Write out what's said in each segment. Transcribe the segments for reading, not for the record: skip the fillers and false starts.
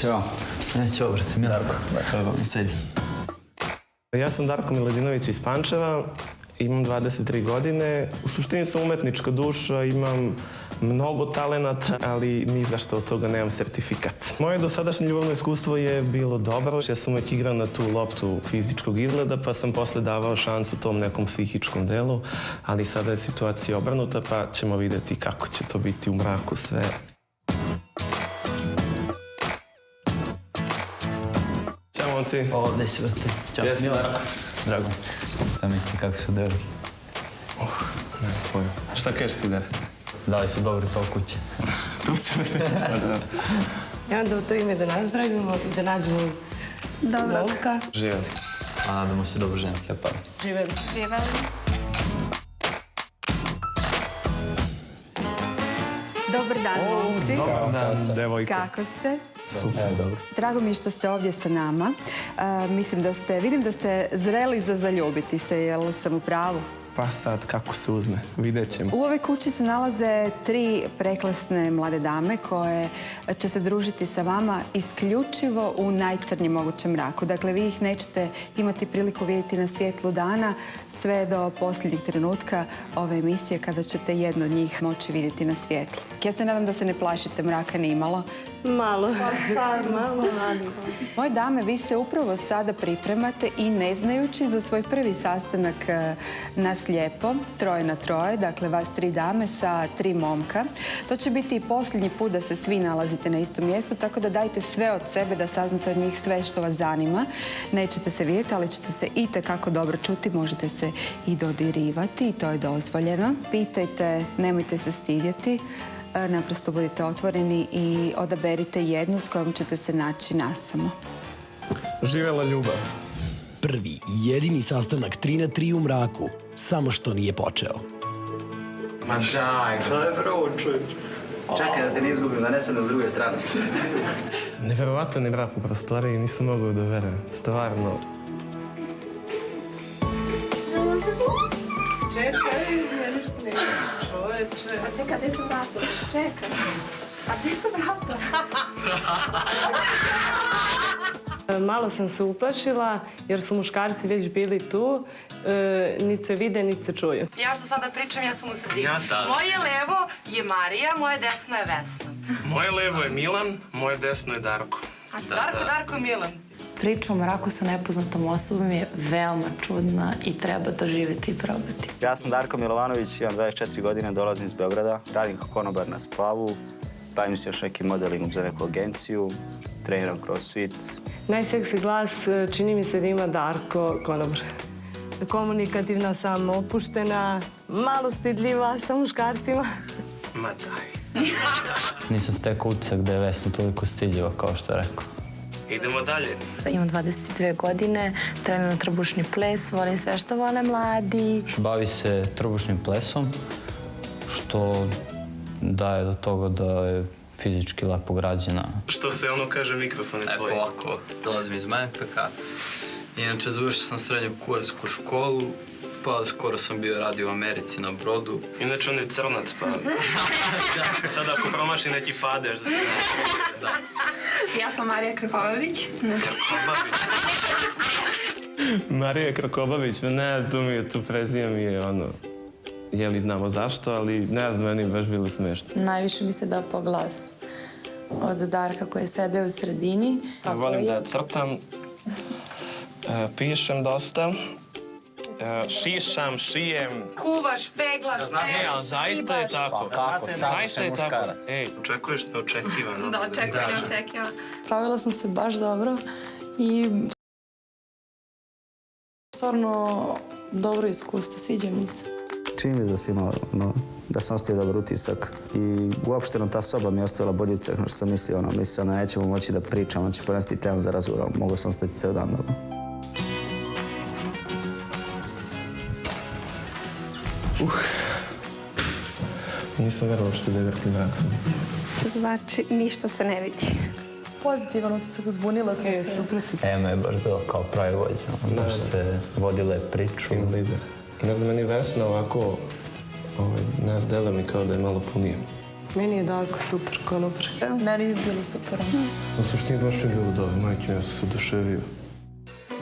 Ćao. Ćao, brate, Milarko. Sedi. Ja sam Darko Miladinović iz Pančeva, imam 23 godine. U suštini sam umetnička duša, imam mnogo talenata, ali ni za što od toga nemam sertifikat. Moje dosadašnje ljubavno iskustvo je bilo dobro. Ja sam uvijek igrao na tu loptu fizičkog izgleda, pa sam posle davao šansu tom nekom psihičkom delu, ali sada je situacija obrnuta, pa ćemo vidjeti kako će to biti u mraku sve. Ćao, momci. Ovdje si, brate. Ćao. Jesi, Darko? Drago. Šta mislite kako su deli? Ne, pojma. Šta kažeš ti, Dara? Da li su dobri kao kuće? Tu ćemo da... Ja onda u to ime da nazdravimo i da nađemo momka. Živjeli. A nadamo se dobro ženski apar. Živeli. Živeli. Dobar dan, momci. Dobar dan, devojka. Kako ste? Super. Dobro. Drago mi je što ste ovdje sa nama. Vidim da ste zreli za zaljubiti se, jel sam u pravu? Pa sad, kako se uzme, vidjet ćemo. U ovoj kući se nalaze 3 prekrasne mlade dame koje će se družiti sa vama isključivo u najcrnjem mogućem mraku. Dakle, vi ih nećete imati priliku vidjeti na svjetlu dana sve do posljednjeg trenutka ove emisije kada ćete jedno od njih moći vidjeti na svjetlu. Ja se nadam da se ne plašite mraka ni imalo. Malo. Sad, malo. Moje dame, vi se upravo sada pripremate i ne znajući za svoj prvi sastanak na slijepo, 3 na 3, dakle vas 3 dame sa 3 momka. To će biti i posljednji put da se svi nalazite na istom mjestu, tako da dajte sve od sebe da saznate od njih sve što vas zanima. Nećete se vidjeti, ali ćete se itekako dobro čuti, možete se i dodirivati i to je dozvoljeno. Pitajte, nemojte se stidjeti. Naprosto budite otvoreni i odaberite jednu s kojom ćete se naći nasamo. Živjela ljubav. Prvi i jedini sastanak 3 na 3 u mraku, samo što nije počeo. Ma daj. To je prvo, čuješ. Čekaj da te ne izgubim, da ne sedem s druge strane. Neverovatan je mrak u prostoriji, nisam mogao da verujem. Stvarno. Čekaj, mene što ne čoveče. Pa čekaj, gdje su vrata? Čekaj. A gdje su vrata? Malo sam se uplašila jer su muškarci već bili tu. Niti se vide, niti se čuju. Ja što sada pričam, ja sam u sredini. Ja sad. Moje levo je Marija, moje desno je Vesna. Moje levo je Milan, moje desno je Darko. A Darko, Milan. Priča o mraku sa nepoznatom osobom je veoma čudna i treba doživjeti i probati. Ja sam Darko Milovanović, imam 24 godine, dolazim iz Beograda, radim kao konobar na Splavu, bavim se još nekim modelingom za neku agenciju, treniram crossfit. Najseksi glas čini mi se da ima Darko konobar. Komunikativna sam, opuštena, malo stidljiva sa muškarcima. Ma daj. Nisam stekao utisak da je Vesna toliko stidljiva kao što je rekla. Idemo dalje. Imam 22 godine, treniram trbušni ples, volim sve što vole mladi. Bavi se trbušnim plesom, što daje do toga da je fizički lepo građena. Što se ono kaže, mikrofon je tvoj. Ovako, dolazim iz MPK. Inače, završio sam srednju kuvarsku školu, pa skoro sam bio radio u Americi na brodu. Inače, on je crnac, pa... Sad ako promaši neki padež, da ti ne... Ja sam Marija Krakovavić. Marija Krakobavić, ne, tu prezime mi je ono... Jeli znamo zašto, ali ne znam, meni je baš bilo smešno. Najviše mi se dopao glas od Darka koji je sedeo u sredini. Volim da crtam, pišem dosta, šišam, šijem. Kuvaš, peglaš, E, ali zaista je tako. Kako? Zaista je tako. Ej, očekuješ neočekivano. Da, očekujem. Pravila sam se baš dobro i stvarno dobro iskustvo, sviđa mi se. Čini mi se da sam imao, da sam ostavio dobar utisak i uopšteno ta soba mi je ostavila bolji utisak nego što sam mislio. Mislio da nećemo moći da pričam, on će ponesti temu za razgovor, mogao sam ostati ceo dan dobro. Nisam verovao što je Darko mrak. Znači, ništa se ne vidi. Pozitivan utisak, zbunila sam se. Super si. Ema je baš bila kao pravi vođa. Baš se vodile priču. Team leader. Ne znam, meni Vesna ovako, ne znam, dela mi kao da je malo punije. Meni je Darko super konobar. Meni je bilo super. U suštini baš mi je bilo dobro, majke, ja sam se oduševio.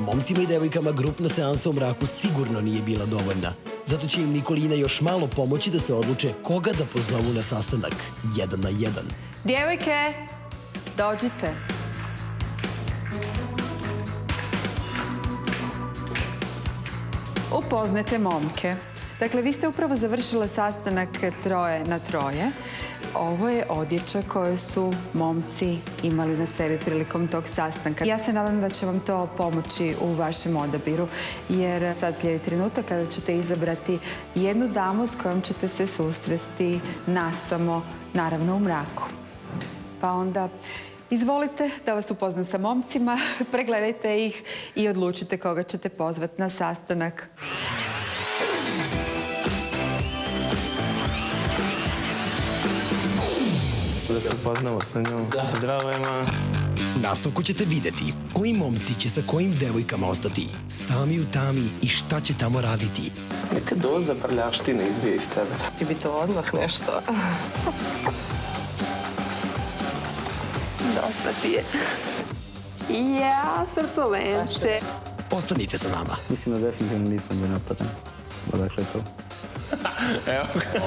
Momcima i devojkama grupna seansa u mraku sigurno nije bila dovoljna. Zato će im Nikolina još malo pomoći da se odluče koga da pozovu na sastanak 1 na 1. Djevojke, dođite. Upoznajte momke. Dakle, vi ste upravo završili sastanak 3 na 3. Ovo je odjeća koju su momci imali na sebi prilikom tog sastanka. Ja se nadam da će vam to pomoći u vašem odabiru, jer sad slijedi trenutak kada ćete izabrati jednu damu s kojom ćete se susresti nasamo, naravno u mraku. Pa onda izvolite da vas upoznam sa momcima, pregledajte ih i odlučite koga ćete pozvati na sastanak. Da se upoznamo sa njom. Zdravo, Ema. U nastavku ćete vidjeti koji momci će sa kojim devojkama ostati sami u tami i šta će tamo raditi. Neka doza prljavštine izbije iz tebe. Ti bi to odmah nešto. Dosta ti je. Ja, srcolence. Ostanite sa nama. Mislim da definitivno nisam bio napadan. Odakle to? Evo ga.